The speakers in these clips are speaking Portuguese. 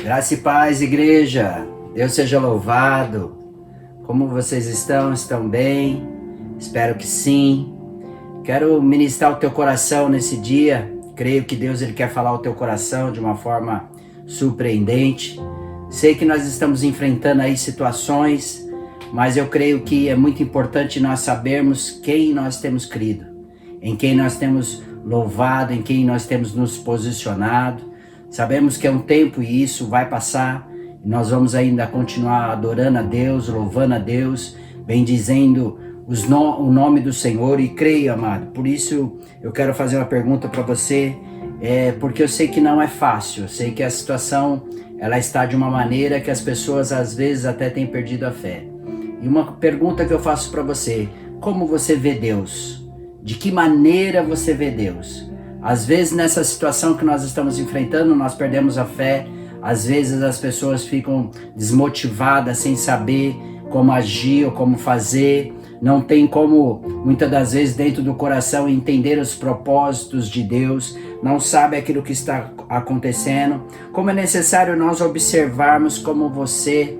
Graça e paz, igreja. Deus seja louvado. Como vocês estão? Estão bem? Espero que sim. Quero ministrar o teu coração nesse dia. Creio que Deus ele quer falar o teu coração de uma forma surpreendente. Sei que nós estamos enfrentando aí situações, mas eu creio que é muito importante nós sabermos quem nós temos crido, em quem nós temos louvado, em quem nós temos nos posicionado. Sabemos que é um tempo e isso vai passar. E nós vamos ainda continuar adorando a Deus, louvando a Deus, bendizendo o nome do Senhor. E creio, amado, por isso eu quero fazer uma pergunta para você, porque eu sei que não é fácil. Eu sei que a situação ela está de uma maneira que as pessoas às vezes até têm perdido a fé. E uma pergunta que eu faço para você: como você vê Deus? De que maneira você vê Deus? Às vezes nessa situação que nós estamos enfrentando, nós perdemos a fé. Às vezes as pessoas ficam desmotivadas, sem saber como agir ou como fazer. Não tem como, muitas das vezes, dentro do coração, entender os propósitos de Deus. Não sabe aquilo que está acontecendo. Como é necessário nós observarmos como você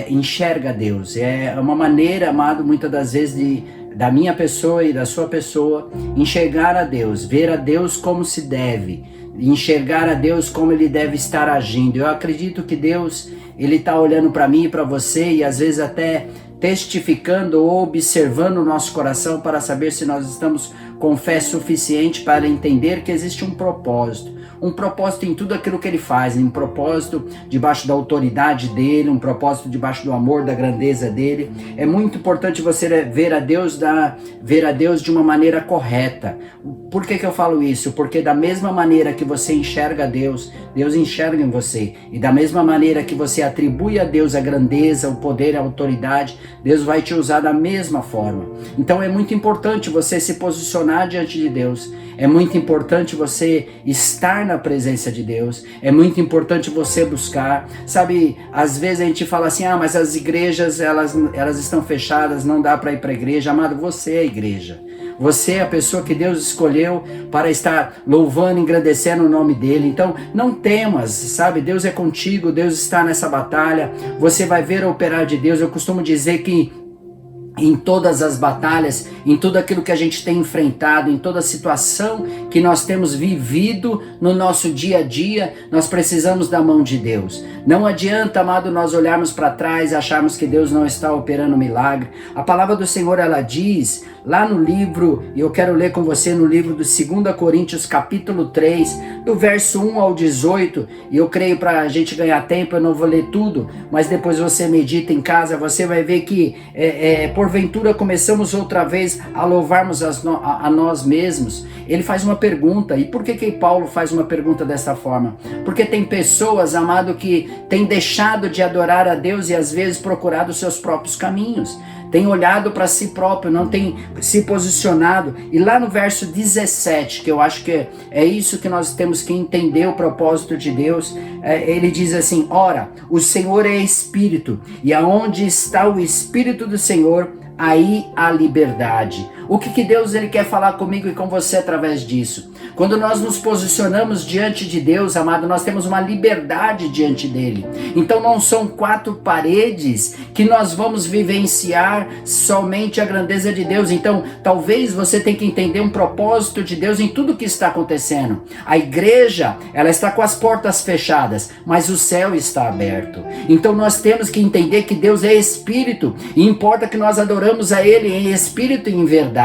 enxerga Deus. É uma maneira, amado, muitas das vezes da minha pessoa e da sua pessoa, enxergar a Deus, ver a Deus como se deve, enxergar a Deus como Ele deve estar agindo. Eu acredito que Deus, Ele está olhando para mim e para você, e às vezes até testificando ou observando o nosso coração para saber se nós estamos com fé suficiente para entender que existe um propósito em tudo aquilo que Ele faz, um propósito debaixo da autoridade dEle, um propósito debaixo do amor, da grandeza dEle. É muito importante você ver a Deus de uma maneira correta. Por que eu falo isso? Porque da mesma maneira que você enxerga Deus, Deus enxerga em você. E da mesma maneira que você atribui a Deus a grandeza, o poder, a autoridade, Deus vai te usar da mesma forma. Então é muito importante você se posicionar diante de Deus. É muito importante você estar na presença de Deus. É muito importante você buscar. Sabe, às vezes a gente fala assim: mas as igrejas elas estão fechadas, não dá para ir para a igreja. Amado, você é a igreja. Você é a pessoa que Deus escolheu para estar louvando, engrandecendo o nome dEle. Então não temas, sabe? Deus é contigo, Deus está nessa batalha. Você vai ver o operar de Deus. Eu costumo dizer que em todas as batalhas, em tudo aquilo que a gente tem enfrentado, em toda situação que nós temos vivido no nosso dia a dia, nós precisamos da mão de Deus. Não adianta, amado, nós olharmos para trás e acharmos que Deus não está operando milagre. A palavra do Senhor, ela diz lá no livro, e eu quero ler com você no livro do 2 Coríntios capítulo 3, do verso 1 ao 18, e eu creio, para a gente ganhar tempo, eu não vou ler tudo, mas depois você medita em casa, você vai ver que porventura começamos outra vez a louvarmos a nós mesmos. Ele faz uma pergunta. E por que Paulo faz uma pergunta dessa forma? Porque tem pessoas, amado, que têm deixado de adorar a Deus e às vezes procurado os seus próprios caminhos. Tem olhado para si próprio, não tem se posicionado. E lá no verso 17, que eu acho que é isso que nós temos que entender o propósito de Deus, ele diz assim: ora, o Senhor é Espírito, e aonde está o Espírito do Senhor, aí há liberdade. O que Deus ele quer falar comigo e com você através disso? Quando nós nos posicionamos diante de Deus, amado, nós temos uma liberdade diante dele. Então não são 4 paredes que nós vamos vivenciar somente a grandeza de Deus. Então talvez você tenha que entender um propósito de Deus em tudo que está acontecendo. A igreja, ela está com as portas fechadas, mas o céu está aberto. Então nós temos que entender que Deus é Espírito, e importa que nós adoramos a Ele em Espírito e em verdade.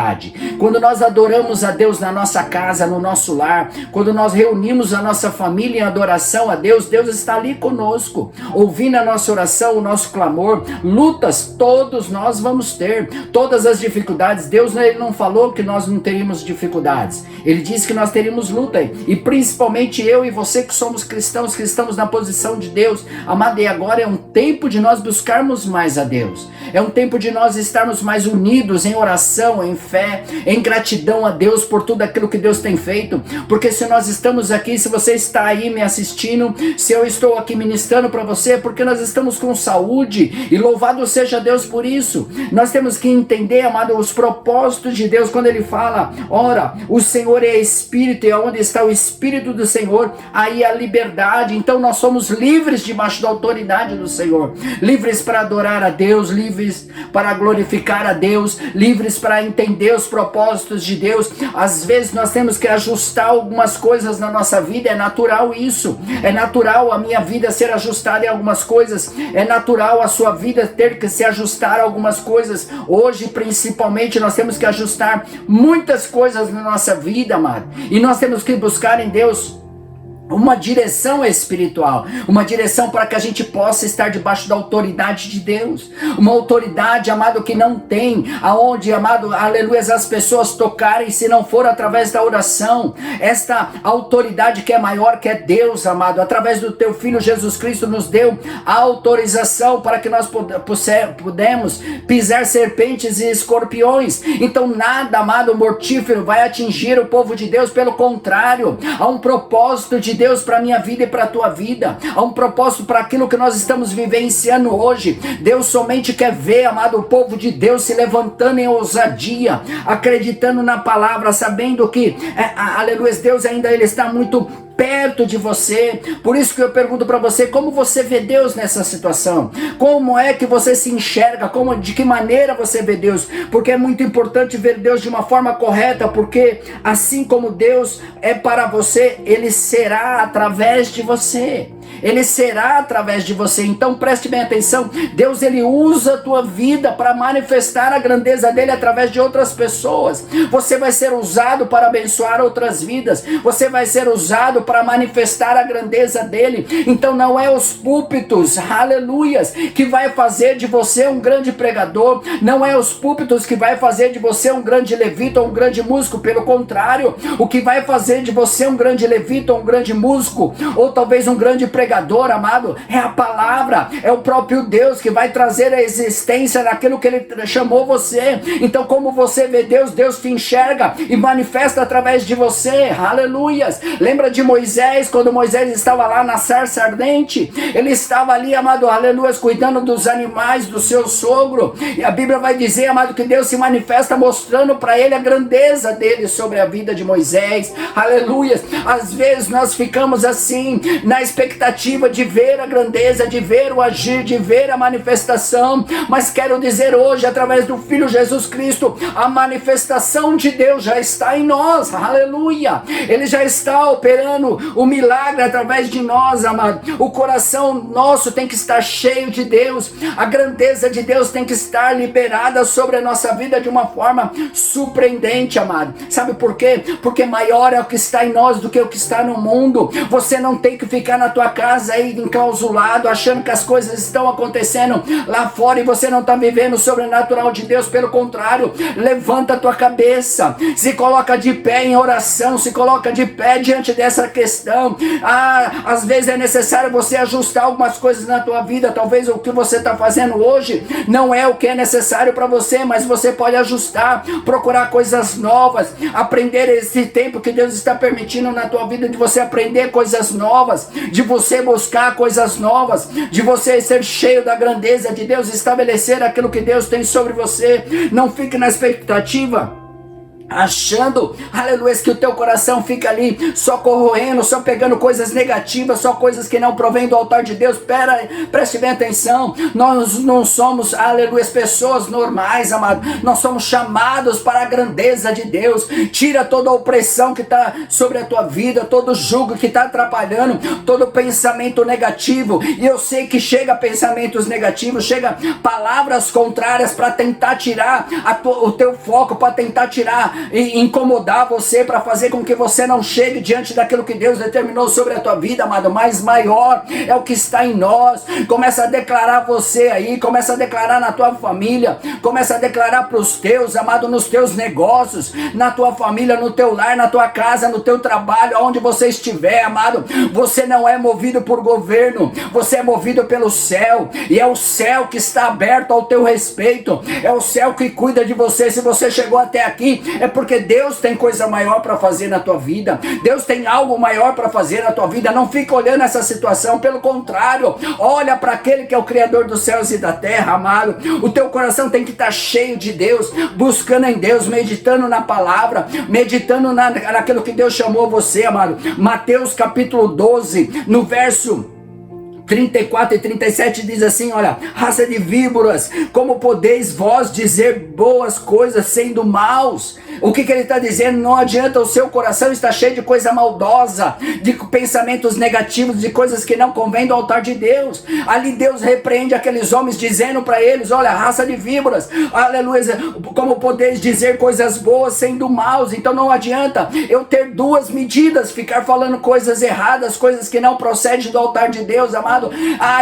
Quando nós adoramos a Deus na nossa casa, no nosso lar, quando nós reunimos a nossa família em adoração a Deus, Deus está ali conosco, ouvindo a nossa oração, o nosso clamor. Lutas todos nós vamos ter, todas as dificuldades. Deus ele não falou que nós não teríamos dificuldades, Ele disse que nós teríamos luta, e principalmente eu e você que somos cristãos, que estamos na posição de Deus. Amado, e agora é um tempo de nós buscarmos mais a Deus, É um tempo de nós estarmos mais unidos em oração, em fé, em gratidão a Deus por tudo aquilo que Deus tem feito. Porque se nós estamos aqui, se você está aí me assistindo, se eu estou aqui ministrando para você, é porque nós estamos com saúde, e louvado seja Deus por isso. Nós temos que entender, amado, os propósitos de Deus quando Ele fala, ora, o Senhor é Espírito, e onde está o Espírito do Senhor, aí a liberdade. Então nós somos livres debaixo da autoridade do Senhor, livres para adorar a Deus, livres para glorificar a Deus, livres para entender os propósitos de Deus. Às vezes nós temos que ajustar algumas coisas na nossa vida, é natural isso, é natural a minha vida ser ajustada em algumas coisas, é natural a sua vida ter que se ajustar a algumas coisas. Hoje principalmente nós temos que ajustar muitas coisas na nossa vida, amado, e nós temos que buscar em Deus uma direção espiritual, uma direção para que a gente possa estar debaixo da autoridade de Deus, uma autoridade, amado, que não tem aonde, amado, aleluia, as pessoas tocarem se não for através da oração. Esta autoridade que é maior, que é Deus, amado, através do teu Filho Jesus Cristo nos deu a autorização para que nós pudemos pisar serpentes e escorpiões. Então nada, amado, mortífero vai atingir o povo de Deus, pelo contrário, há um propósito de Deus para a minha vida e para a tua vida, há um propósito para aquilo que nós estamos vivenciando hoje. Deus somente quer ver, amado, o povo de Deus se levantando em ousadia, acreditando na palavra, sabendo que, aleluia, Deus ainda Ele está muito perto de você. Por isso que eu pergunto para você, como você vê Deus nessa situação? Como é que você se enxerga? De que maneira você vê Deus? Porque é muito importante ver Deus de uma forma correta, porque assim como Deus é para você, Ele será através de você. Ele será através de você. Então preste bem atenção, Deus Ele usa a tua vida para manifestar a grandeza dele através de outras pessoas. Você vai ser usado para abençoar outras vidas, você vai ser usado para manifestar a grandeza dele. Então não é os púlpitos, aleluias, que vai fazer de você um grande pregador, não é os púlpitos que vai fazer de você um grande levita ou um grande músico. Pelo contrário, o que vai fazer de você um grande levita ou um grande músico, ou talvez um grande pregador, amado, é a palavra, é o próprio Deus que vai trazer a existência daquilo que Ele chamou você. Então como você vê Deus, Deus te enxerga e manifesta através de você, aleluias. Lembra de Moisés, quando Moisés estava lá na sarça ardente, ele estava ali, amado, aleluias, cuidando dos animais do seu sogro, e a Bíblia vai dizer, amado, que Deus se manifesta mostrando para ele a grandeza dele sobre a vida de Moisés, aleluias. Às vezes nós ficamos assim, na expectativa de ver a grandeza, de ver o agir, de ver a manifestação, mas quero dizer hoje, através do Filho Jesus Cristo, a manifestação de Deus já está em nós, aleluia. Ele já está operando o milagre através de nós, amado. O coração nosso tem que estar cheio de Deus, a grandeza de Deus tem que estar liberada sobre a nossa vida de uma forma surpreendente, amado. Sabe por quê? Porque maior é o que está em nós do que o que está no mundo. Você não tem que ficar na tua casa aí enclausulado, achando que as coisas estão acontecendo lá fora e você não está vivendo o sobrenatural de Deus. Pelo contrário, levanta a tua cabeça, se coloca de pé em oração, se coloca de pé diante dessa questão. Às vezes é necessário você ajustar algumas coisas na tua vida. Talvez o que você está fazendo hoje não é o que é necessário para você, mas você pode ajustar, procurar coisas novas, aprender esse tempo que Deus está permitindo na tua vida, de você aprender coisas novas, de você buscar coisas novas, de você ser cheio da grandeza de Deus, estabelecer aquilo que Deus tem sobre você. Não fique na expectativa, achando, aleluia, que o teu coração fica ali só corroendo, só pegando coisas negativas, só coisas que não provém do altar de Deus. Preste bem atenção, nós não somos, aleluia, pessoas normais, amado. Nós somos chamados para a grandeza de Deus. Tira toda a opressão que está sobre a tua vida, todo jugo que está atrapalhando, todo pensamento negativo. E eu sei que chega pensamentos negativos, chega palavras contrárias para tentar tirar o teu foco, para tentar tirar incomodar você, para fazer com que você não chegue diante daquilo que Deus determinou sobre a tua vida, amado, mas maior é o que está em nós. Começa a declarar você aí, começa a declarar na tua família, começa a declarar para os teus, amado, nos teus negócios, na tua família, no teu lar, na tua casa, no teu trabalho, aonde você estiver, amado. Você não é movido por governo, você é movido pelo céu, e é o céu que está aberto ao teu respeito, é o céu que cuida de você. Se você chegou até aqui, é porque Deus tem coisa maior para fazer na tua vida, Deus tem algo maior para fazer na tua vida. Não fica olhando essa situação, pelo contrário, olha para aquele que é o Criador dos céus e da terra, amado. O teu coração tem que estar cheio de Deus, buscando em Deus, meditando na palavra, meditando naquilo que Deus chamou você, amado. Mateus capítulo 12, no verso 34 e 37 diz assim, olha: raça de víboras, como podeis vós dizer boas coisas sendo maus? O que ele está dizendo? Não adianta, o seu coração está cheio de coisa maldosa, de pensamentos negativos, de coisas que não convêm do altar de Deus. Ali Deus repreende aqueles homens, dizendo para eles: olha, raça de víboras, aleluia, como podeis dizer coisas boas sendo maus? Então não adianta eu ter duas medidas, ficar falando coisas erradas, coisas que não procedem do altar de Deus, amado.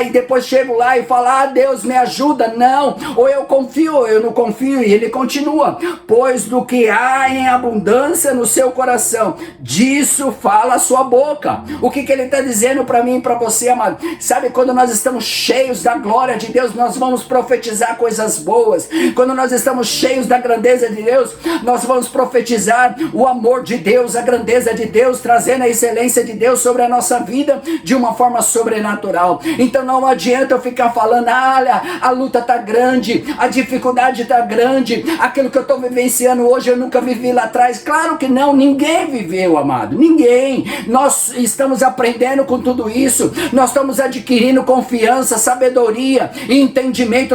E depois chego lá e falo: Deus me ajuda. Não, ou eu confio ou eu não confio. E ele continua: pois do que há em abundância no seu coração, disso fala a sua boca. O que ele está dizendo para mim e para você, amado? Sabe, quando nós estamos cheios da glória de Deus, nós vamos profetizar coisas boas. Quando nós estamos cheios da grandeza de Deus, nós vamos profetizar o amor de Deus, a grandeza de Deus, trazendo a excelência de Deus sobre a nossa vida de uma forma sobrenatural. Então não adianta eu ficar falando: olha, a luta está grande, a dificuldade está grande, aquilo que eu estou vivenciando hoje eu nunca vivi lá atrás. Claro que não, ninguém viveu, amado, ninguém. Nós estamos aprendendo com tudo isso, nós estamos adquirindo confiança, sabedoria e entendimento.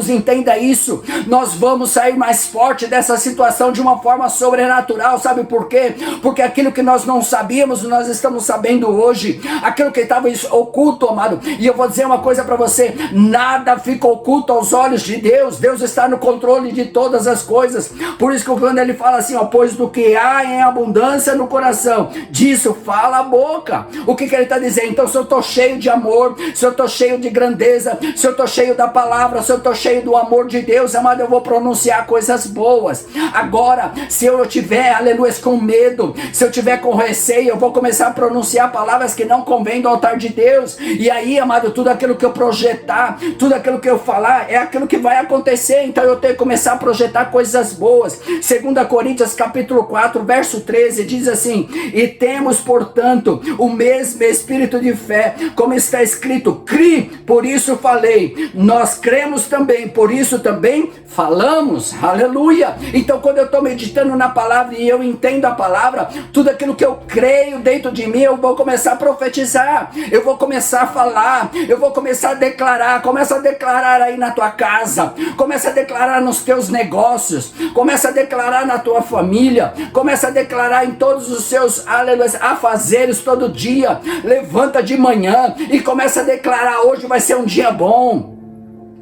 Entenda isso, nós vamos sair mais forte dessa situação de uma forma sobrenatural. Sabe por quê? Porque aquilo que nós não sabíamos, nós estamos sabendo hoje. Aquilo que estava oculto, amado, e eu vou dizer uma coisa para você: nada fica oculto aos olhos de Deus. Deus está no controle de todas as coisas. Por isso que quando ele fala assim, pois do que há em abundância no coração, disso fala a boca. O que ele está dizendo? Então, se eu estou cheio de amor, se eu estou cheio de grandeza, se eu estou cheio da palavra, se eu estou cheio do amor de Deus, amado, eu vou pronunciar coisas boas. Agora, se eu tiver, aleluia, com medo, se eu tiver com receio, eu vou começar a pronunciar palavras que não convêm do altar de Deus. E aí, amado, tudo aquilo que eu projetar, tudo aquilo que eu falar, é aquilo que vai acontecer. Então eu tenho que começar a projetar coisas boas. 2 Coríntios capítulo 4, verso 13, diz assim: e temos, portanto, o mesmo espírito de fé, como está escrito: cri, por isso falei. Nós cremos também, por isso também falamos. Aleluia! Então, quando eu estou meditando na palavra e eu entendo a palavra, tudo aquilo que eu creio dentro de mim, eu vou começar a profetizar, eu vou começar a falar, eu vou começar a declarar. Começa a declarar aí na tua casa, começa a declarar nos teus negócios, começa a declarar na tua família, começa a declarar em todos os seus, aleluia, afazeres todo dia. Levanta de manhã e começa a declarar: hoje vai ser um dia bom.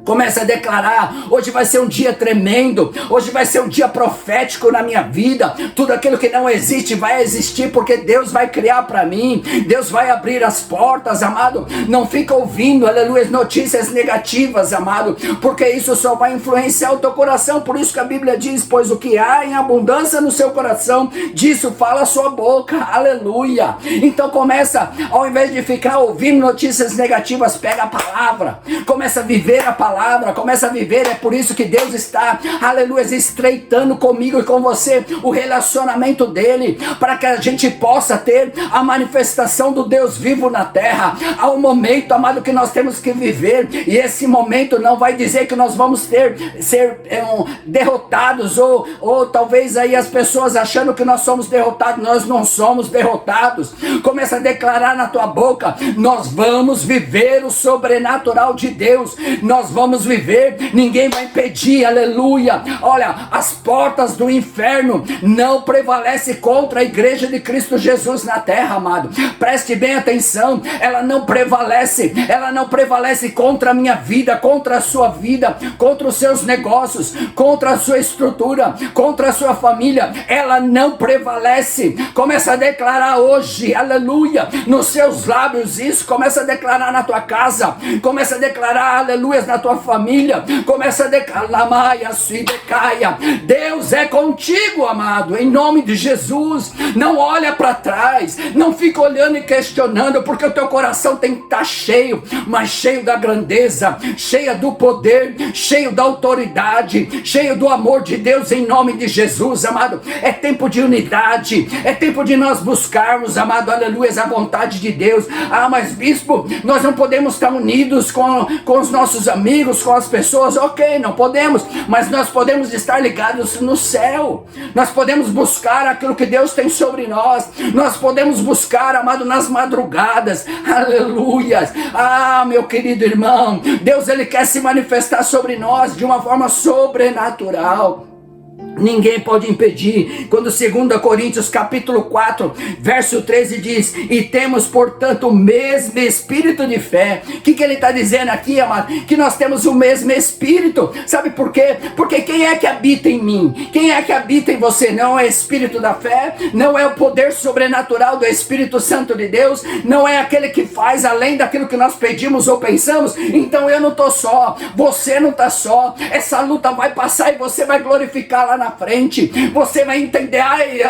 Começa a declarar: hoje vai ser um dia tremendo, hoje vai ser um dia profético na minha vida. Tudo aquilo que não existe vai existir, porque Deus vai criar para mim, Deus vai abrir as portas, amado. Não fica ouvindo, aleluia, notícias negativas, amado, porque isso só vai influenciar o teu coração. Por isso que a Bíblia diz: pois o que há em abundância no seu coração, disso fala a sua boca. Aleluia! Então começa, ao invés de ficar ouvindo notícias negativas, pega a palavra, começa a viver a palavra, começa a viver. É por isso que Deus está, aleluia, estreitando comigo e com você o relacionamento dele, para que a gente possa ter a manifestação do Deus vivo na terra. Há um momento, amado, que nós temos que viver, e esse momento não vai dizer que nós vamos ser derrotados, ou talvez aí as pessoas achando que nós somos derrotados. Nós não somos derrotados. Começa a declarar na tua boca: nós vamos viver o sobrenatural de Deus, nós vamos vamos viver, ninguém vai impedir, aleluia. Olha, as portas do inferno não prevalecem contra a igreja de Cristo Jesus na terra, amado. Preste bem atenção, ela não prevalece contra a minha vida, contra a sua vida, contra os seus negócios, contra a sua estrutura, contra a sua família, ela não prevalece. Começa a declarar hoje, aleluia, nos seus lábios isso, começa a declarar na tua casa, começa a declarar, aleluia, na tua família, começa a declarar, maia, se decaia, Deus é contigo, amado, em nome de Jesus. Não olha para trás, não fica olhando e questionando, porque o teu coração tem que estar cheio, mas cheio da grandeza, cheia do poder, cheio da autoridade, cheio do amor de Deus, em nome de Jesus, amado. É tempo de unidade, é tempo de nós buscarmos, amado, aleluia, a vontade de Deus. Ah, mas bispo, nós não podemos estar unidos com os nossos amigos, com as pessoas. Ok, não podemos, mas nós podemos estar ligados no céu, nós podemos buscar aquilo que Deus tem sobre nós, nós podemos buscar, amado, nas madrugadas, aleluia. Ah, meu querido irmão, Deus, ele quer se manifestar sobre nós de uma forma sobrenatural. Ninguém pode impedir. Quando 2 Coríntios capítulo 4 verso 13 diz: e temos portanto o mesmo espírito de fé. O que ele está dizendo aqui, amado? Que nós temos o mesmo espírito. Sabe por quê? Porque quem é que habita em mim? Quem é que habita em você? Não é o espírito da fé? Não é o poder sobrenatural do Espírito Santo de Deus? Não é aquele que faz além daquilo que nós pedimos ou pensamos? Então eu não estou só, você não está só. Essa luta vai passar e você vai glorificar lá na frente. Você vai entender, ai,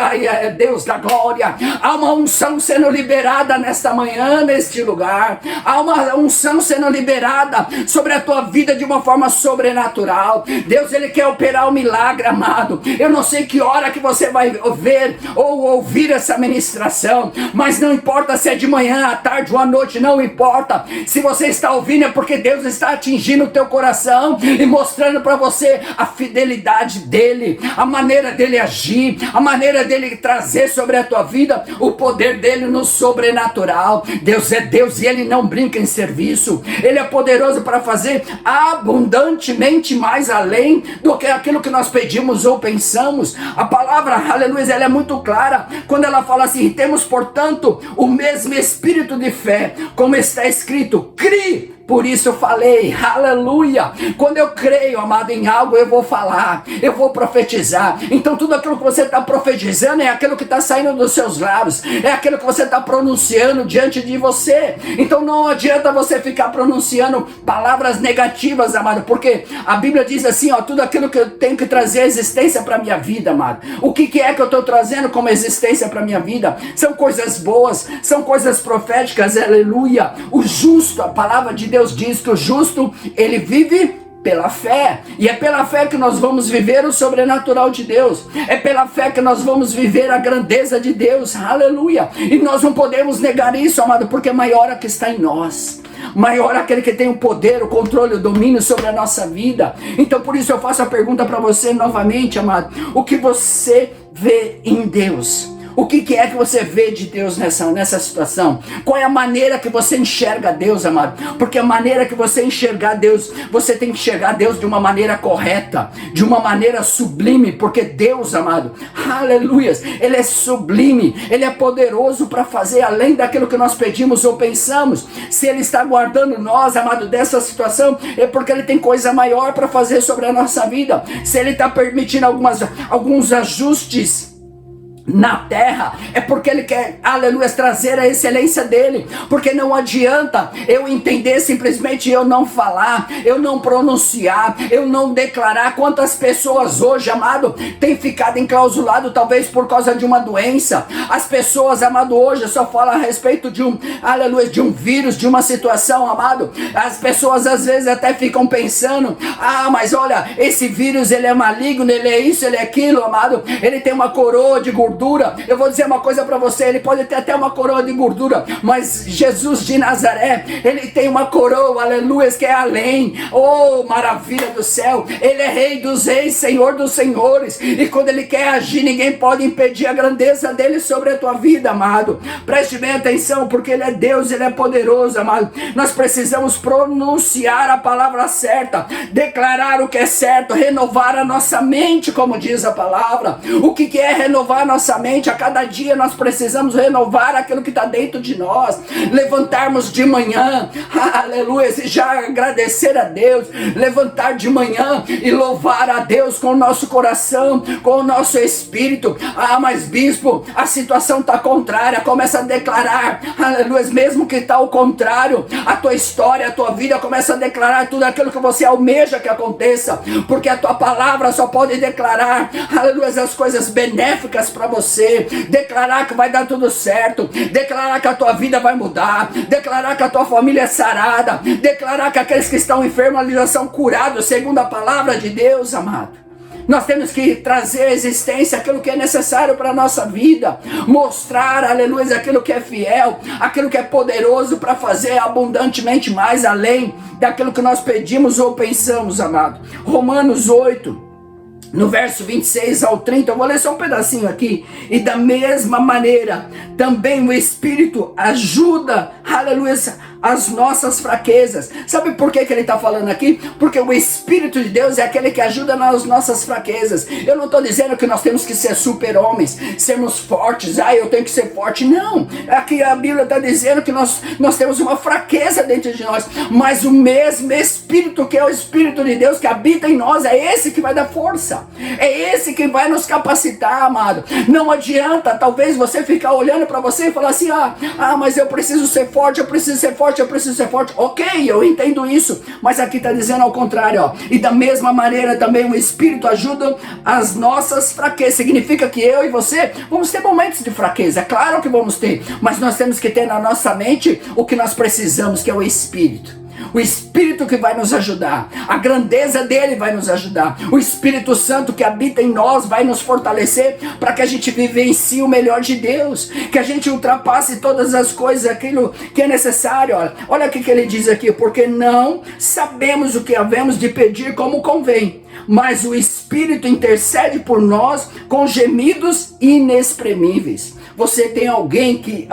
Deus da glória, há uma unção sendo liberada nesta manhã, neste lugar. Há uma unção sendo liberada sobre a tua vida de uma forma sobrenatural. Deus, ele quer operar o milagre, amado. Eu não sei que hora que você vai ver ou ouvir essa ministração, mas não importa se é de manhã, à tarde ou à noite, não importa. Se você está ouvindo é porque Deus está atingindo o teu coração e mostrando para você a fidelidade dele, a maneira dele agir, a maneira dele trazer sobre a tua vida o poder dele no sobrenatural. Deus é Deus e ele não brinca em serviço. Ele é poderoso para fazer abundantemente mais além do que aquilo que nós pedimos ou pensamos. A palavra, aleluia, ela é muito clara quando ela fala assim: temos portanto o mesmo espírito de fé, como está escrito, crie, por isso eu falei, aleluia. Quando eu creio, amado, em algo, eu vou falar, eu vou profetizar. Então tudo aquilo que você está profetizando é aquilo que está saindo dos seus lábios, é aquilo que você está pronunciando diante de você. Então não adianta você ficar pronunciando palavras negativas, amado, porque a Bíblia diz assim, ó, tudo aquilo que eu tenho que trazer existência para a minha vida, amado. O que é que eu estou trazendo como existência para a minha vida? São coisas boas, são coisas proféticas, aleluia. O justo, a palavra de Deus diz que o justo, ele vive pela fé, e é pela fé que nós vamos viver o sobrenatural de Deus, é pela fé que nós vamos viver a grandeza de Deus, aleluia. E nós não podemos negar isso, amado, porque maior é que está em nós, maior é aquele que tem o poder, o controle, o domínio sobre a nossa vida. Então por isso eu faço a pergunta para você novamente, amado: o que você vê em Deus? O que é que você vê de Deus nessa situação? Qual é a maneira que você enxerga Deus, amado? Porque a maneira que você enxergar Deus, você tem que enxergar Deus de uma maneira correta, de uma maneira sublime, porque Deus, amado, aleluia, ele é sublime, ele é poderoso para fazer além daquilo que nós pedimos ou pensamos. Se ele está guardando nós, amado, dessa situação, é porque ele tem coisa maior para fazer sobre a nossa vida. Se ele está permitindo alguns ajustes na terra, é porque ele quer, aleluia, trazer a excelência dele. Porque não adianta eu entender simplesmente eu não falar, eu não pronunciar, eu não declarar. Quantas pessoas hoje, amado, têm ficado enclausulado talvez por causa de uma doença. As pessoas, amado, hoje só falam a respeito de aleluia, de um vírus, de uma situação, amado. As pessoas às vezes até ficam pensando, mas olha, esse vírus ele é maligno, ele é isso, ele é aquilo, amado, ele tem uma coroa de gordura gordura. Eu vou dizer uma coisa para você, ele pode ter até uma coroa de gordura, mas Jesus de Nazaré, ele tem uma coroa, aleluia, que é além. Oh, maravilha do céu, ele é rei dos reis, senhor dos senhores, e quando ele quer agir, ninguém pode impedir a grandeza dele sobre a tua vida, amado. Preste bem atenção, porque ele é Deus, ele é poderoso, amado. Nós precisamos pronunciar a palavra certa, declarar o que é certo, renovar a nossa mente, como diz a palavra. O que é renovar a nossa mente? A cada dia nós precisamos renovar aquilo que está dentro de nós, levantarmos de manhã, aleluia, e já agradecer a Deus, levantar de manhã e louvar a Deus com o nosso coração, com o nosso espírito. Ah, mas bispo, a situação está contrária. Começa a declarar, aleluia, mesmo que está ao contrário, a tua história, a tua vida, começa a declarar tudo aquilo que você almeja que aconteça, porque a tua palavra só pode declarar, aleluia, as coisas benéficas para você, declarar que vai dar tudo certo, declarar que a tua vida vai mudar, declarar que a tua família é sarada, declarar que aqueles que estão enfermos ali já são curados, segundo a palavra de Deus, amado. Nós temos que trazer à existência aquilo que é necessário para a nossa vida, mostrar, aleluia, aquilo que é fiel, aquilo que é poderoso para fazer abundantemente mais além daquilo que nós pedimos ou pensamos, amado. Romanos 8, no verso 26 ao 30, eu vou ler só um pedacinho aqui. E da mesma maneira, também o Espírito ajuda, aleluia, as nossas fraquezas. Sabe por que ele está falando aqui? Porque o Espírito de Deus é aquele que ajuda nas nossas fraquezas. Eu não estou dizendo que nós temos que ser super-homens, sermos fortes, eu tenho que ser forte. Não, aqui a Bíblia está dizendo que nós temos uma fraqueza dentro de nós, mas o mesmo Espírito, que é o Espírito de Deus que habita em nós, é esse que vai dar força, é esse que vai nos capacitar, amado. Não adianta talvez você ficar olhando para você e falar assim, mas eu preciso ser forte, eu preciso ser forte, eu preciso ser forte. Ok, eu entendo isso, mas aqui está dizendo ao contrário, ó. E da mesma maneira também o Espírito ajuda as nossas fraquezas. Significa que eu e você vamos ter momentos de fraqueza, é claro que vamos ter, mas nós temos que ter na nossa mente o que nós precisamos, que é o Espírito. O Espírito que vai nos ajudar, a grandeza dele vai nos ajudar, o Espírito Santo que habita em nós vai nos fortalecer para que a gente vivencie o melhor de Deus, que a gente ultrapasse todas as coisas, aquilo que é necessário. Olha o que ele diz aqui: porque não sabemos o que havemos de pedir como convém, mas o Espírito intercede por nós com gemidos inexprimíveis. Você tem alguém que,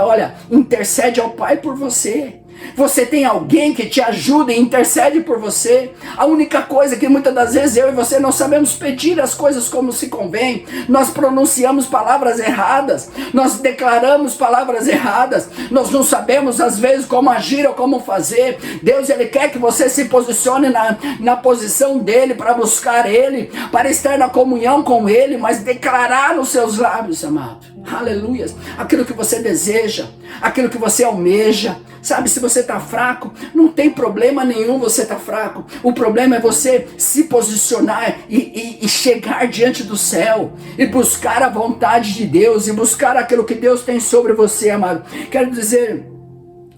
intercede ao Pai por você. Você tem alguém que te ajuda e intercede por você. A única coisa que muitas das vezes eu e você não sabemos pedir as coisas como se convém. Nós pronunciamos palavras erradas, nós declaramos palavras erradas, nós não sabemos às vezes como agir ou como fazer. Deus, ele quer que você se posicione na posição dele, para buscar ele, para estar na comunhão com ele, mas declarar nos seus lábios, amado, aleluia, aquilo que você deseja, aquilo que você almeja. Sabe, se você está fraco, não tem problema nenhum você estar fraco. O problema é você se posicionar e chegar diante do céu, e buscar a vontade de Deus, e buscar aquilo que Deus tem sobre você, amado. Quero dizer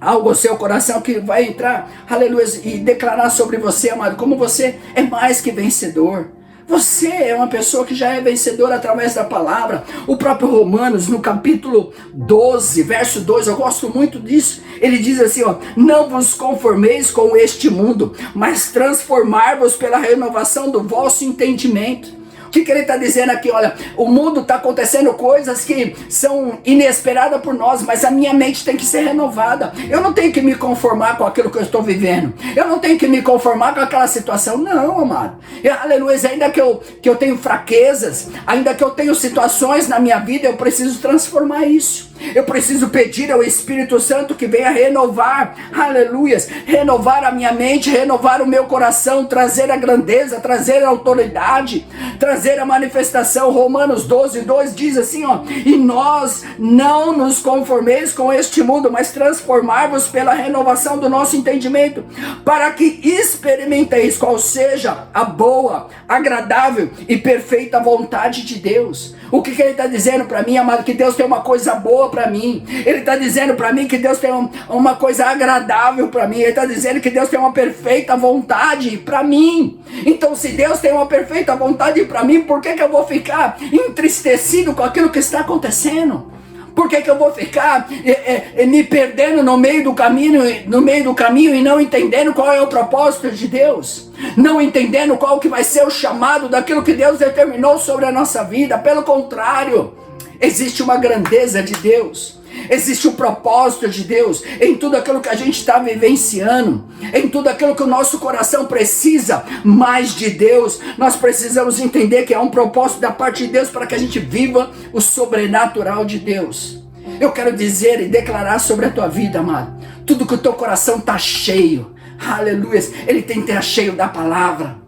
algo ao seu coração que vai entrar, aleluia, e declarar sobre você, amado, como você é mais que vencedor. Você é uma pessoa que já é vencedora através da palavra. O próprio Romanos, no capítulo 12, verso 2, eu gosto muito disso. Ele diz assim, não vos conformeis com este mundo, mas transformar-vos pela renovação do vosso entendimento. O que ele está dizendo aqui? Olha, o mundo está acontecendo coisas que são inesperadas por nós, mas a minha mente tem que ser renovada. Eu não tenho que me conformar com aquilo que eu estou vivendo. Eu não tenho que me conformar com aquela situação. Não, amado. Aleluia, ainda que eu tenho fraquezas, ainda que eu tenho situações na minha vida, eu preciso transformar isso. Eu preciso pedir ao Espírito Santo que venha renovar, aleluia, renovar a minha mente, renovar o meu coração, trazer a grandeza, trazer a autoridade, trazer a manifestação. Romanos 12, 2 diz assim, e nós não nos conformeis com este mundo, mas transformar-vos pela renovação do nosso entendimento, para que experimenteis qual seja a boa, agradável e perfeita vontade de Deus. O que ele está dizendo para mim, amado? Que Deus tem uma coisa boa para mim. Ele está dizendo para mim que Deus tem uma coisa agradável para mim. Ele está dizendo que Deus tem uma perfeita vontade para mim. Então, se Deus tem uma perfeita vontade para mim, por que eu vou ficar entristecido com aquilo que está acontecendo? Por que eu vou ficar me perdendo no meio do caminho e não entendendo qual é o propósito de Deus? Não entendendo qual que vai ser o chamado daquilo que Deus determinou sobre a nossa vida. Pelo contrário, existe uma grandeza de Deus. Existe um propósito de Deus em tudo aquilo que a gente está vivenciando, em tudo aquilo que o nosso coração precisa mais de Deus. Nós precisamos entender que há um propósito da parte de Deus para que a gente viva o sobrenatural de Deus. Eu quero dizer e declarar sobre a tua vida, amado, tudo que o teu coração está cheio, aleluia, ele tem que estar cheio da palavra.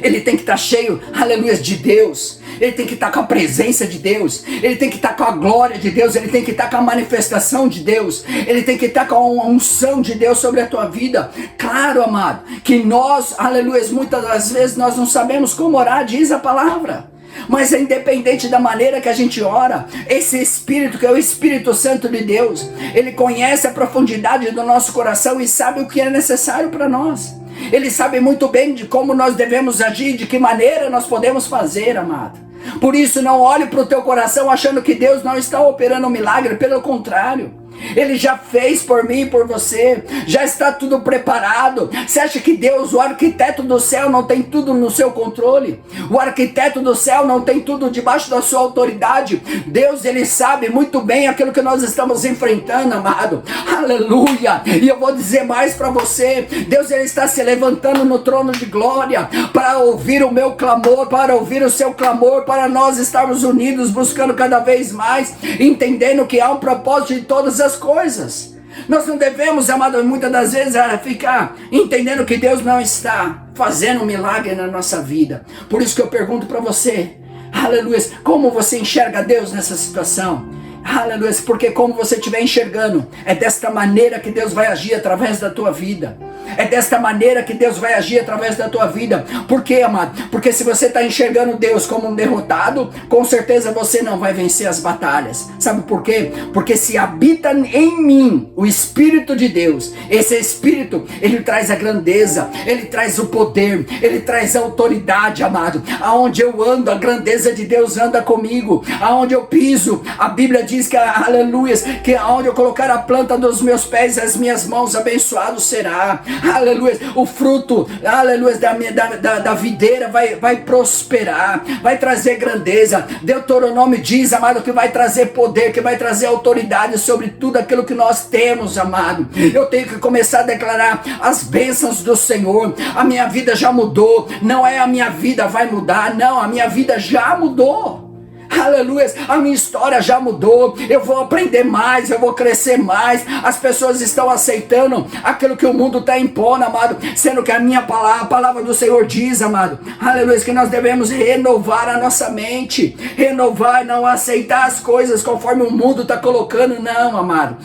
Ele tem que estar cheio, aleluia, de Deus. Ele tem que estar com a presença de Deus. Ele tem que estar com a glória de Deus. Ele tem que estar com a manifestação de Deus. Ele tem que estar com a unção de Deus sobre a tua vida. Claro, amado, que nós, aleluia, muitas das vezes nós não sabemos como orar, diz a palavra. Mas é independente da maneira que a gente ora, esse Espírito, que é o Espírito Santo de Deus, ele conhece a profundidade do nosso coração e sabe o que é necessário para nós. Ele sabe muito bem de como nós devemos agir, de que maneira nós podemos fazer, amado. Por isso, não olhe para o teu coração achando que Deus não está operando um milagre, pelo contrário. Ele já fez por mim e por você, já está tudo preparado. Você acha que Deus, o arquiteto do céu, não tem tudo no seu controle? O arquiteto do céu não tem tudo debaixo da sua autoridade? Deus, ele sabe muito bem aquilo que nós estamos enfrentando, amado. Aleluia! E eu vou dizer mais para você, Deus, ele está se levantando no trono de glória para ouvir o meu clamor, para ouvir o seu clamor, para nós estarmos unidos, buscando cada vez mais, entendendo que há um propósito de todas as coisas. Nós não devemos, amado, muitas das vezes ficar entendendo que Deus não está fazendo um milagre na nossa vida. Por isso que eu pergunto para você, aleluia, como você enxerga Deus nessa situação? Aleluia, porque como você estiver enxergando, é desta maneira que Deus vai agir através da tua vida. É desta maneira que Deus vai agir através da tua vida. Por quê, amado? Porque se você está enxergando Deus como um derrotado, com certeza você não vai vencer as batalhas. Sabe por quê? Porque se habita em mim o Espírito de Deus, esse Espírito, ele traz a grandeza, ele traz o poder, ele traz a autoridade, amado. Aonde eu ando, a grandeza de Deus anda comigo. Aonde eu piso, a Bíblia diz que, aleluia, que aonde eu colocar a planta dos meus pés, as minhas mãos, abençoado será. Aleluia, o fruto, aleluia, da videira vai prosperar, vai trazer grandeza. Deuteronômio diz, amado, que vai trazer poder, que vai trazer autoridade sobre tudo aquilo que nós temos, amado. Eu tenho que começar a declarar as bênçãos do Senhor. A minha vida já mudou, não é a minha vida vai mudar, não, a minha vida já mudou. Aleluia, a minha história já mudou, eu vou aprender mais, eu vou crescer mais. As pessoas estão aceitando aquilo que o mundo está impondo, amado, sendo que a palavra do Senhor diz, amado, aleluia, que nós devemos renovar a nossa mente, renovar, não aceitar as coisas conforme o mundo está colocando, não, amado.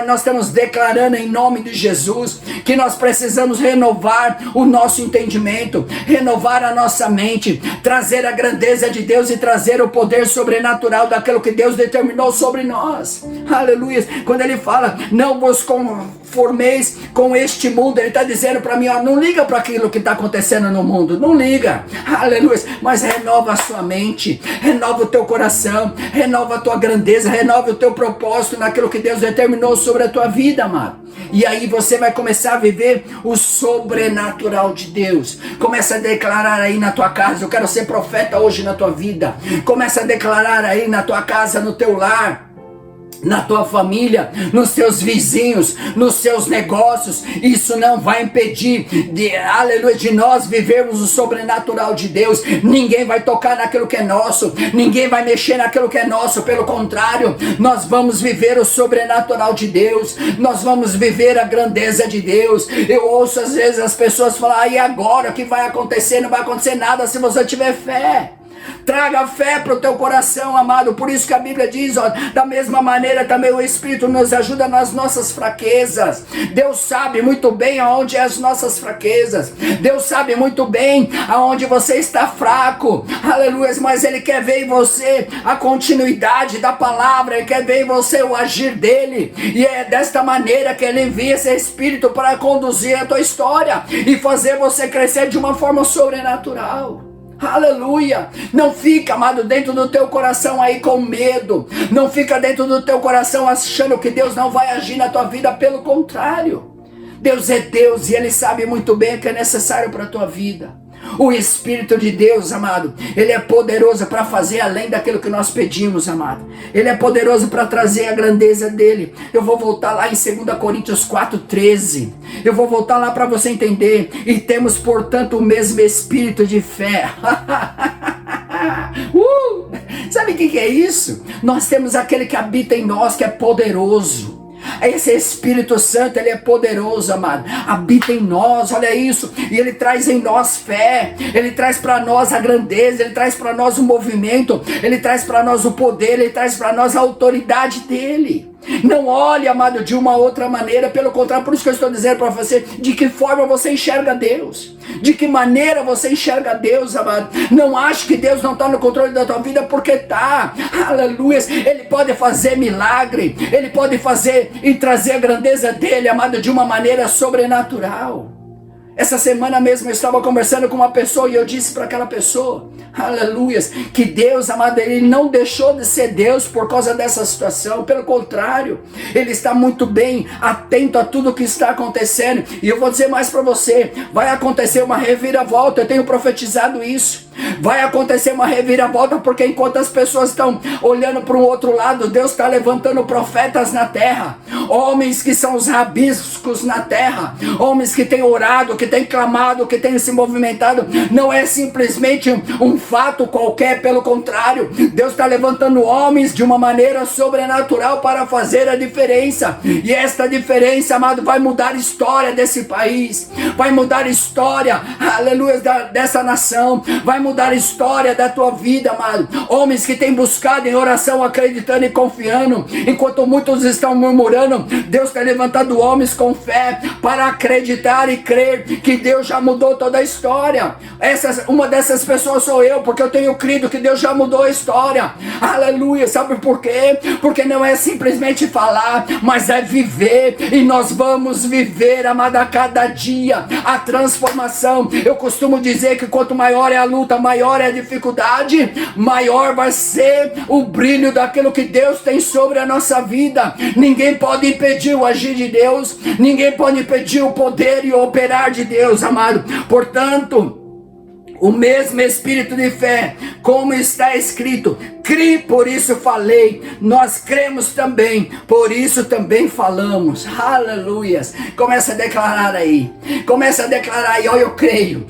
Nós estamos declarando em nome de Jesus que nós precisamos renovar o nosso entendimento, renovar a nossa mente, trazer a grandeza de Deus e trazer o poder sobrenatural daquilo que Deus determinou sobre nós. Aleluia. Quando ele fala, não vos conformeis com este mundo, ele está dizendo para mim, ó, não liga para aquilo que está acontecendo no mundo, não liga, aleluia, mas renova a sua mente, renova o teu coração, renova a tua grandeza, renova o teu propósito naquilo que Deus determinou sobre a tua vida, amado. E aí você vai começar a viver o sobrenatural de Deus. Começa a declarar aí na tua casa, eu quero ser profeta hoje na tua vida. Começa a declarar aí na tua casa, no teu lar, na tua família, nos teus vizinhos, nos seus negócios. Isso não vai impedir aleluia, de nós vivermos o sobrenatural de Deus. Ninguém vai tocar naquilo que é nosso, ninguém vai mexer naquilo que é nosso. Pelo contrário, nós vamos viver o sobrenatural de Deus, nós vamos viver a grandeza de Deus. Eu ouço às vezes as pessoas falar, e agora o que vai acontecer? Não vai acontecer nada se você tiver fé. Traga fé para o teu coração, amado. Por isso que a Bíblia diz, ó, da mesma maneira também o Espírito nos ajuda nas nossas fraquezas. Deus sabe muito bem aonde é as nossas fraquezas. Deus sabe muito bem aonde você está fraco. Aleluia. Mas Ele quer ver em você a continuidade da palavra. Ele quer ver em você o agir dEle. E é desta maneira que Ele envia esse Espírito para conduzir a tua história e fazer você crescer de uma forma sobrenatural. Aleluia. Não fica, amado, dentro do teu coração aí com medo. Não fica dentro do teu coração achando que Deus não vai agir na tua vida. Pelo contrário, Deus é Deus e Ele sabe muito bem o que é necessário para a tua vida. O Espírito de Deus, amado, Ele é poderoso para fazer além daquilo que nós pedimos, amado. Ele é poderoso para trazer a grandeza dEle. Eu vou voltar lá em 2 Coríntios 4:13. Eu vou voltar lá para você entender. E temos, portanto, o mesmo Espírito de fé. Sabe o que é isso? Nós temos aquele que habita em nós, que é poderoso. Esse Espírito Santo, Ele é poderoso, amado. Habita em nós, olha isso. E Ele traz em nós fé. Ele traz para nós a grandeza. Ele traz para nós o movimento. Ele traz para nós o poder. Ele traz para nós a autoridade dEle. Não olhe, amado, de uma outra maneira. Pelo contrário, por isso que eu estou dizendo para você, de que forma você enxerga Deus. De que maneira você enxerga Deus, amado. Não ache que Deus não está no controle da tua vida, porque está. Aleluia. Ele pode fazer milagre. Ele pode fazer e trazer a grandeza dEle, amado, de uma maneira sobrenatural. Essa semana mesmo eu estava conversando com uma pessoa e eu disse para aquela pessoa, aleluia, que Deus, amado, Ele não deixou de ser Deus por causa dessa situação. Pelo contrário, Ele está muito bem atento a tudo que está acontecendo. E eu vou dizer mais para você, vai acontecer uma reviravolta. Eu tenho profetizado isso. Vai acontecer uma reviravolta, porque enquanto as pessoas estão olhando para o outro lado, Deus está levantando profetas na terra, homens que são os rabiscos na terra, homens que têm orado, que têm clamado, que têm se movimentado. Não é simplesmente um fato qualquer, pelo contrário, Deus está levantando homens de uma maneira sobrenatural para fazer a diferença. E esta diferença, amado, vai mudar a história desse país, vai mudar a história, aleluia, dessa nação, vai mudar a história da tua vida, amado. Homens que têm buscado em oração, acreditando e confiando, enquanto muitos estão murmurando, Deus está levantando homens com fé para acreditar e crer que Deus já mudou toda a história. Uma dessas pessoas sou eu, porque eu tenho crido que Deus já mudou a história. Aleluia. Sabe por quê? Porque não é simplesmente falar, mas é viver. E nós vamos viver, amado, a cada dia a transformação. Eu costumo dizer que quanto maior é a luta, maior é a dificuldade, maior vai ser o brilho daquilo que Deus tem sobre a nossa vida. Ninguém pode impedir o agir de Deus, ninguém pode impedir o poder e o operar de Deus, amado. Portanto, o mesmo Espírito de fé, como está escrito, criei, por isso falei. Nós cremos também, por isso também falamos. Aleluias. Começa a declarar aí. Começa a declarar aí. Ó, eu creio,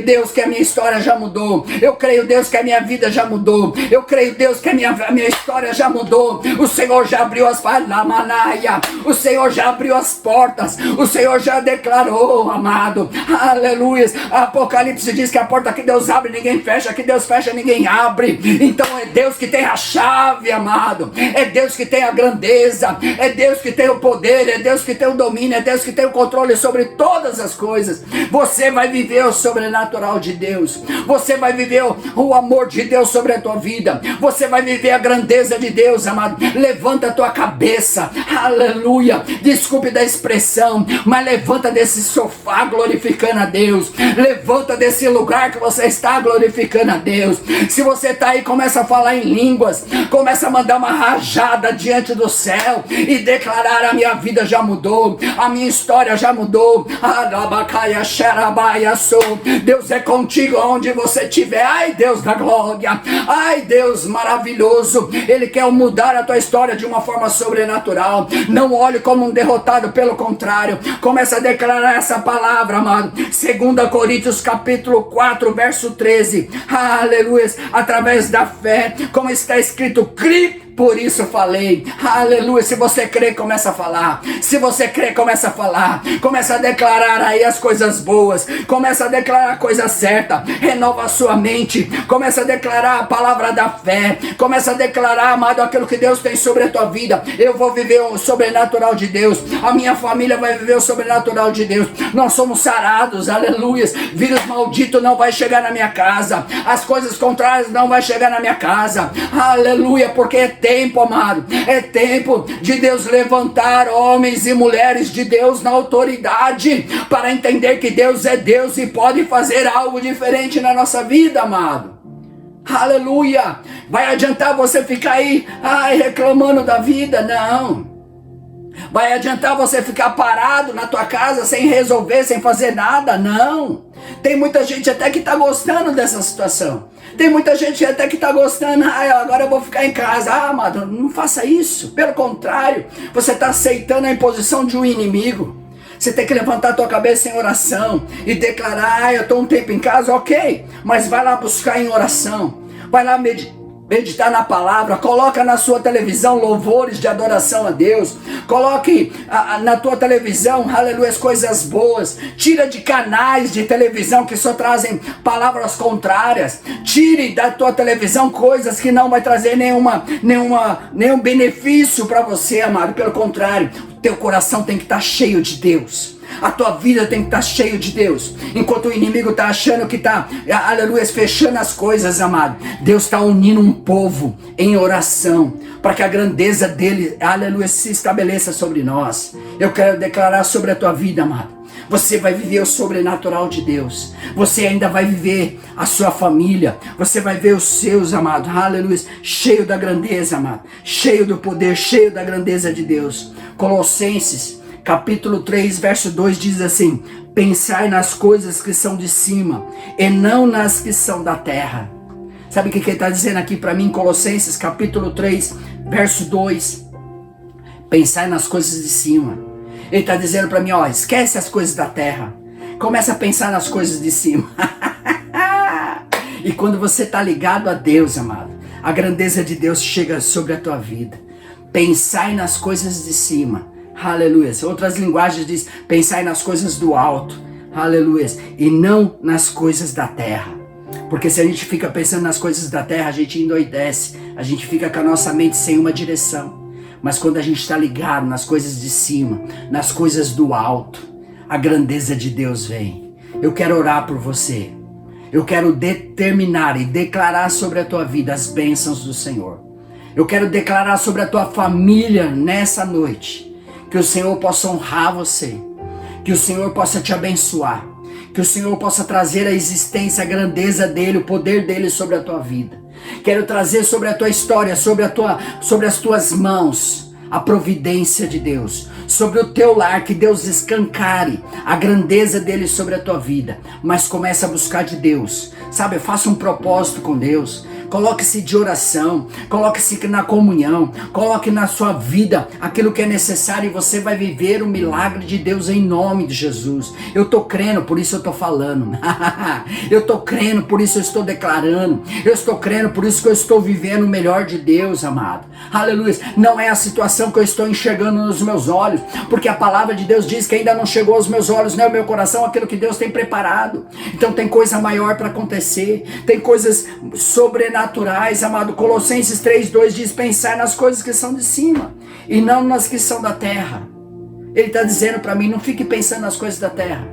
Deus, que a minha história já mudou. Eu creio, Deus, que a minha vida já mudou. Eu creio, Deus, que a minha história já mudou. O Senhor já abriu as palamanaia. O Senhor já abriu as portas. O Senhor já declarou, amado. Aleluias. Apocalipse diz que a porta que Deus abre, ninguém fecha. Que Deus fecha, ninguém abre. Então é Deus que tem a chave, amado. É Deus que tem a grandeza. É Deus que tem o poder. É Deus que tem o domínio. É Deus que tem o controle sobre todas as coisas. Você vai viver o sobrenatural de Deus. Você vai viver o amor de Deus sobre a tua vida. Você vai viver a grandeza de Deus, amado. Levanta a tua cabeça. Aleluia. Desculpe da expressão, mas levanta desse sofá glorificando a Deus. Levanta desse lugar que você está glorificando a Deus. Se você está aí, começa a falar em línguas, começa a mandar uma rajada diante do céu e declarar: a minha vida já mudou, a minha história já mudou. Deus é contigo onde você estiver. Ai, Deus da glória, ai, Deus maravilhoso, Ele quer mudar a tua história de uma forma sobrenatural. Não olhe como um derrotado, pelo contrário, começa a declarar essa palavra, amado. 2 Coríntios capítulo 4, verso 13. Aleluia. Através da fé, como está escrito, criei, Por isso falei, aleluia. Se você crê, começa a falar. Se você crê, começa a falar. Começa a declarar aí as coisas boas. Começa a declarar a coisa certa. Renova a sua mente. Começa a declarar a palavra da fé. Começa a declarar, amado, aquilo que Deus tem sobre a tua vida. Eu vou viver o sobrenatural de Deus. A minha família vai viver o sobrenatural de Deus. Nós somos sarados, aleluia. Vírus maldito não vai chegar na minha casa. As coisas contrárias não vai chegar na minha casa. Aleluia, porque é tempo, amado, é tempo de Deus levantar homens e mulheres de Deus na autoridade, para entender que Deus é Deus e pode fazer algo diferente na nossa vida, amado. Aleluia. Vai adiantar você ficar aí, reclamando da vida? Não. Vai adiantar você ficar parado na tua casa sem resolver, sem fazer nada? Não. Tem muita gente até que está gostando dessa situação. Tem muita gente até que está gostando, agora eu vou ficar em casa. Amado, não faça isso. Pelo contrário, você está aceitando a imposição de um inimigo. Você tem que levantar a tua cabeça em oração e declarar, eu estou um tempo em casa, ok. Mas vai lá buscar em oração. Vai lá meditar na palavra, coloca na sua televisão louvores de adoração a Deus, coloque na tua televisão, aleluia, as coisas boas, tira de canais de televisão que só trazem palavras contrárias, tire da tua televisão coisas que não vai trazer nenhum benefício para você, amado. Pelo contrário, teu coração tem que estar cheio de Deus. A tua vida tem que estar cheio de Deus. Enquanto o inimigo está achando que está, aleluia, fechando as coisas, amado, Deus está unindo um povo em oração, para que a grandeza dele, aleluia, se estabeleça sobre nós. Eu quero declarar sobre a tua vida, amado. Você vai viver o sobrenatural de Deus. Você ainda vai viver a sua família. Você vai ver os seus, amados, aleluia, cheio da grandeza, amado, cheio do poder, cheio da grandeza de Deus. Colossenses capítulo 3, verso 2 diz assim: pensai nas coisas que são de cima e não nas que são da terra. Sabe o que ele está dizendo aqui para mim? Colossenses capítulo 3, verso 2. Pensai nas coisas de cima. Ele está dizendo para mim, esquece as coisas da terra. Começa a pensar nas coisas de cima. E quando você está ligado a Deus, amado, a grandeza de Deus chega sobre a tua vida. Pensai nas coisas de cima. Aleluia. Outras linguagens diz, pensai nas coisas do alto. Aleluia. E não nas coisas da terra. Porque se a gente fica pensando nas coisas da terra, a gente endoidece. A gente fica com a nossa mente sem uma direção. Mas quando a gente está ligado nas coisas de cima, nas coisas do alto, a grandeza de Deus vem. Eu quero orar por você. Eu quero determinar e declarar sobre a tua vida as bênçãos do Senhor. Eu quero declarar sobre a tua família nessa noite. Que o Senhor possa honrar você, que o Senhor possa te abençoar, que o Senhor possa trazer à existência a grandeza dele, o poder dele sobre a tua vida. Quero trazer sobre a tua história, sobre as tuas mãos, a providência de Deus, sobre o teu lar, que Deus escancare a grandeza dele sobre a tua vida. Mas comece a buscar de Deus, sabe? Faça um propósito com Deus. Coloque-se de oração, coloque-se na comunhão, coloque na sua vida aquilo que é necessário e você vai viver o milagre de Deus em nome de Jesus. Eu estou crendo, por isso eu estou falando. Eu estou crendo, por isso eu estou declarando. Eu estou crendo, por isso que eu estou vivendo o melhor de Deus, amado. Aleluia. Não é a situação que eu estou enxergando nos meus olhos, porque a palavra de Deus diz que ainda não chegou aos meus olhos, nem ao meu coração, aquilo que Deus tem preparado. Então tem coisa maior para acontecer, tem coisas sobrenaturais, amado. Colossenses 3:2 diz, pensar nas coisas que são de cima e não nas que são da terra. Ele está dizendo para mim, não fique pensando nas coisas da terra,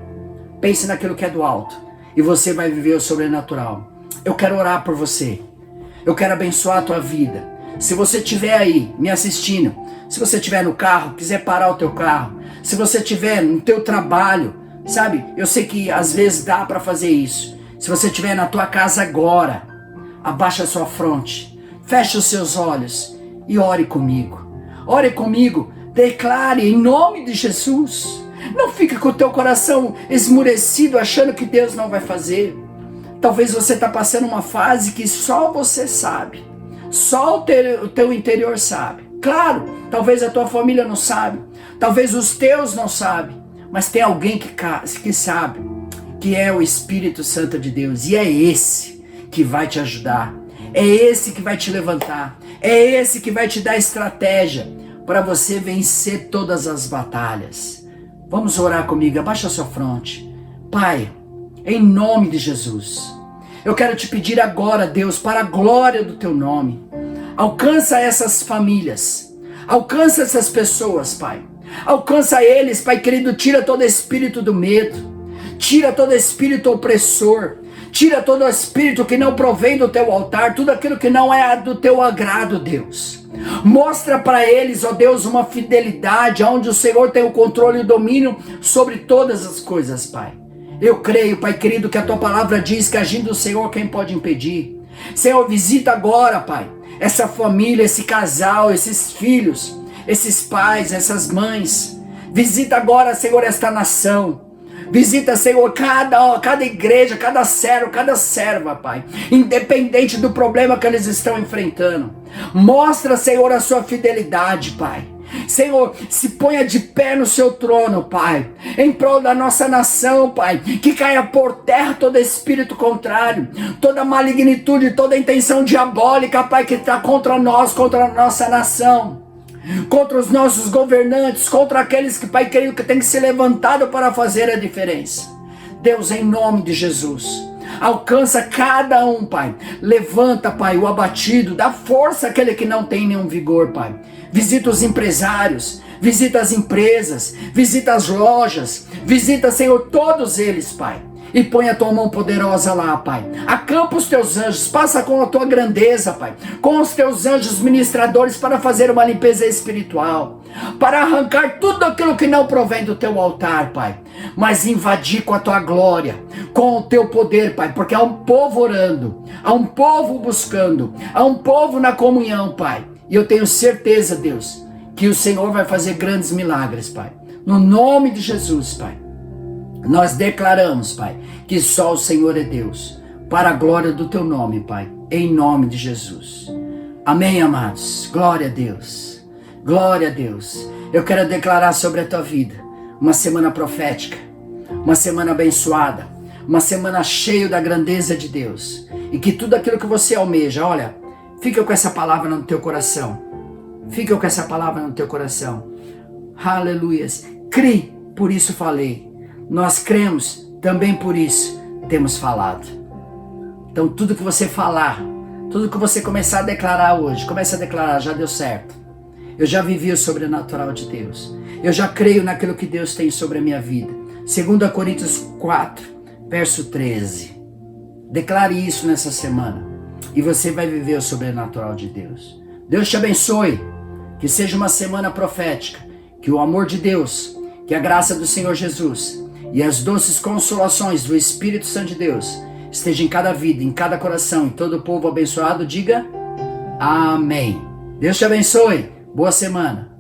pense naquilo que é do alto e você vai viver o sobrenatural. Eu quero orar por você, eu quero abençoar a tua vida. Se você estiver aí me assistindo, se você estiver no carro, quiser parar o teu carro, se você estiver no teu trabalho, sabe, eu sei que às vezes dá para fazer isso. Se você estiver na tua casa agora, abaixa a sua fronte, feche os seus olhos e ore comigo. Ore comigo, declare em nome de Jesus. Não fique com o teu coração esmurecido achando que Deus não vai fazer. Talvez você está passando uma fase que só você sabe. Só o teu interior sabe. Claro, talvez a tua família não sabe. Talvez os teus não sabem. Mas tem alguém que sabe, que é o Espírito Santo de Deus. E é esse que vai te ajudar. É esse que vai te levantar. É esse que vai te dar estratégia para você vencer todas as batalhas. Vamos orar comigo, abaixa a sua fronte. Pai, em nome de Jesus, eu quero te pedir agora, Deus, para a glória do teu nome, alcança essas famílias, alcança essas pessoas, Pai. Alcança eles, Pai querido, tira todo espírito do medo, tira todo espírito opressor, tira todo espírito que não provém do teu altar, tudo aquilo que não é do teu agrado, Deus. Mostra para eles, ó Deus, uma fidelidade, onde o Senhor tem o controle e o domínio sobre todas as coisas, Pai. Eu creio, Pai querido, que a tua palavra diz que agindo o Senhor, quem pode impedir? Senhor, visita agora, Pai, essa família, esse casal, esses filhos, esses pais, essas mães. Visita agora, Senhor, esta nação. Visita, Senhor, cada igreja, cada servo, cada serva, Pai. Independente do problema que eles estão enfrentando. Mostra, Senhor, a sua fidelidade, Pai. Senhor, se ponha de pé no seu trono, Pai, em prol da nossa nação, Pai, que caia por terra todo espírito contrário, toda malignitude, toda intenção diabólica, Pai, que está contra nós, contra a nossa nação, contra os nossos governantes, contra aqueles que, Pai querido, que tem que ser levantado para fazer a diferença. Deus, em nome de Jesus, alcança cada um, Pai. Levanta, Pai, o abatido, dá força àquele que não tem nenhum vigor, Pai. Visita os empresários, visita as empresas, visita as lojas, visita, Senhor, todos eles, Pai. E põe a tua mão poderosa lá, Pai. Acampa os teus anjos, passa com a tua grandeza, Pai. Com os teus anjos ministradores para fazer uma limpeza espiritual. Para arrancar tudo aquilo que não provém do teu altar, Pai. Mas invadir com a tua glória, com o teu poder, Pai. Porque há um povo orando, há um povo buscando, há um povo na comunhão, Pai. E eu tenho certeza, Deus, que o Senhor vai fazer grandes milagres, Pai. No nome de Jesus, Pai. Nós declaramos, Pai, que só o Senhor é Deus, para a glória do teu nome, Pai, em nome de Jesus. Amém, amados? Glória a Deus. Glória a Deus. Eu quero declarar sobre a tua vida uma semana profética, uma semana abençoada, uma semana cheia da grandeza de Deus. E que tudo aquilo que você almeja, olha, fica com essa palavra no teu coração. Fica com essa palavra no teu coração. Aleluias. Crie, por isso falei. Nós cremos, também por isso temos falado. Então tudo que você falar, tudo que você começar a declarar hoje, comece a declarar, já deu certo. Eu já vivi o sobrenatural de Deus. Eu já creio naquilo que Deus tem sobre a minha vida. 2 Coríntios 4, verso 13. Declare isso nessa semana. E você vai viver o sobrenatural de Deus. Deus te abençoe. Que seja uma semana profética. Que o amor de Deus, que a graça do Senhor Jesus e as doces consolações do Espírito Santo de Deus esteja em cada vida, em cada coração, e todo o povo abençoado diga amém. Deus te abençoe. Boa semana.